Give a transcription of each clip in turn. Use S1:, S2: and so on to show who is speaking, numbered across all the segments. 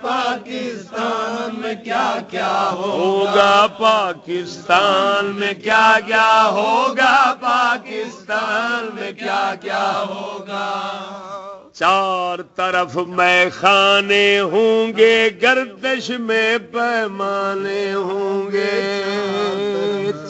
S1: پاکستان میں کیا کیا ہوگا، پاکستان میں کیا کیا ہوگا، پاکستان میں کیا کیا ہوگا. چار طرف میں خانے ہوں گے، گردش میں پیمانے ہوں گے.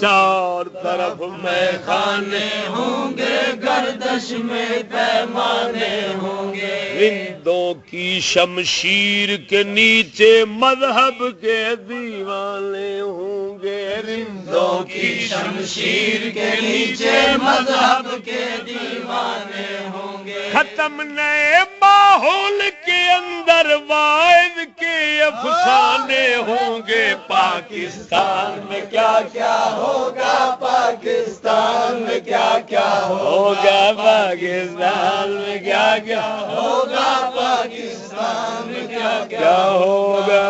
S1: چار طرف میں خانے ہوں گے، گردش میں پیمانے ہوں گے. رندوں کی شمشیر کے نیچے مذہب کے دیوانے ہوں گے. رندوں کی شمشیر کے نیچے مذہب کے دیوانے ہوں گے. ختم نئے ماحول کے اندر واعظ کے افسانے ہوں گے. پاکستان میں کیا کیا ہوگا، پاکستان میں کیا کیا ہوگا، پاکستان میں کیا کیا ہوگا، پاکستان میں کیا کیا ہوگا.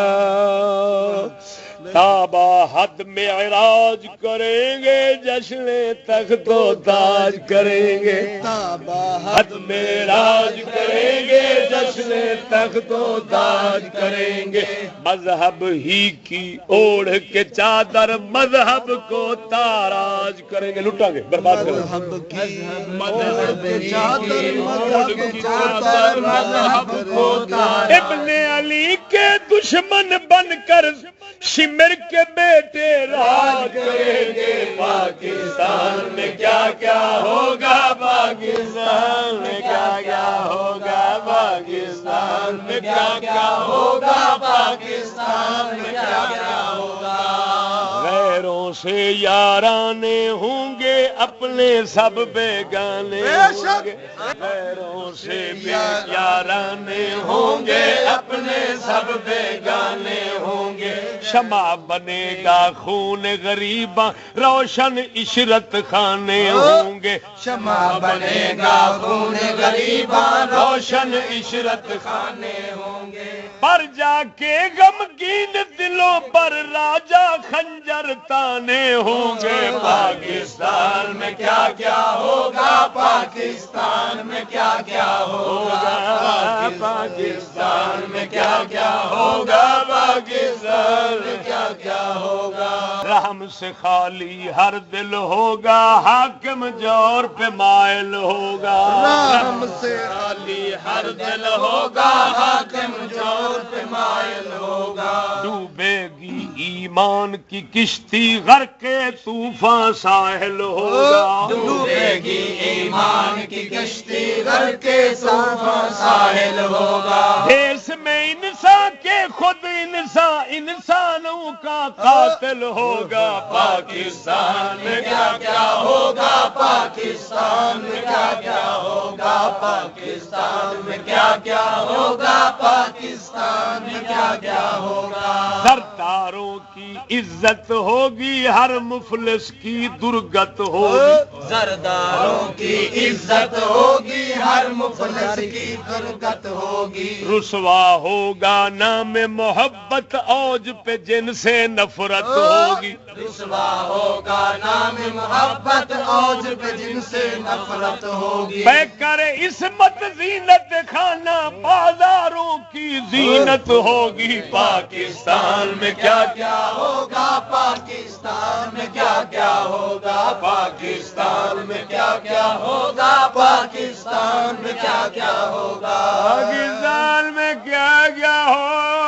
S1: تابا حد معراج کریں گے، جشن تخت و تاج کریں گے. تابا حد معراج کریں گے، جشن تخت و تاج کریں گے. مذہب ہی کی اوڑھ کے چادر مذہب کو تاراج کریں گے. لٹا گے، برباد کریں گے. مذہب کی اوڑھ کے چادر مذہب کو تاراج. ابن علی کے دشمن بن کر شمر کے بیٹے راج کریں گے. پاکستان میں کیا کیا ہوگا، پاکستان میں کیا کیا ہوگا، پاکستان میں کیا کیا ہوگا، پاکستان میں کیا کیا ہوگا. غیروں سے یارانے ہوں گے، اپنے سب بیگانے ہوں گے. غیروں سے یارانے ہوں گے، اپنے سب بیگانے ہوں گے. شمع بنے گا خون غریباں، روشن عشرت خانے ہوں گے. شمع بنے گا خون غریباں، روشن عشرت خانے ہوں گے. پر جا کے غمگین دلوں پر راجا خنجر تانے ہوں گے. پاکستان میں کیا کیا ہوگا، پاکستان میں کیا کیا ہوگا، پاکستان میں کیا کیا ہوگا، پاکستان میں کیا کیا ہوگا. رحم سے خالی ہر دل ہوگا، حاکم جور پہ مائل ہوگا. رحم سے خالی ہر دل ہوگا، حاکم جور پہ مائل ہوگا. ڈوبے گی ایمان کی کشتی، غرق طوفان ساحل ہوگا. ڈوبے گی ایمان کی کشتی، غرق طوفان ساحل ہوگا. دیس میں انسان کے خود انسانوں کا قاتل ہوگا. پاکستان میں کیا کیا ہوگا، پاکستان میں کیا کیا ہوگا، پاکستان میں کیا کیا ہوگا، پاکستان میں کیا کیا ہوگا. سرداروں کی عزت ہوگی، ہر مفلس کی درگت ہوگی. سرداروں کی عزت ہوگی، ہر مفلس کی درگت ہوگی. رسوا ہوگا نام محبت، اوج پہ جن سے نفرت ہوگی. رسوا ہوگا نام محبت، اوج پہ جن سے نفرت ہوگی. پہ کر عصمت زینت خانہ، بازاروں کی زینت ہوگی. پاکستان میں کیا کیا ہوگا، پاکستان میں کیا کیا ہوگا، پاکستان میں کیا کیا ہوگا، پاکستان میں کیا کیا ہوگا، پاکستان میں کیا کیا ہوگا.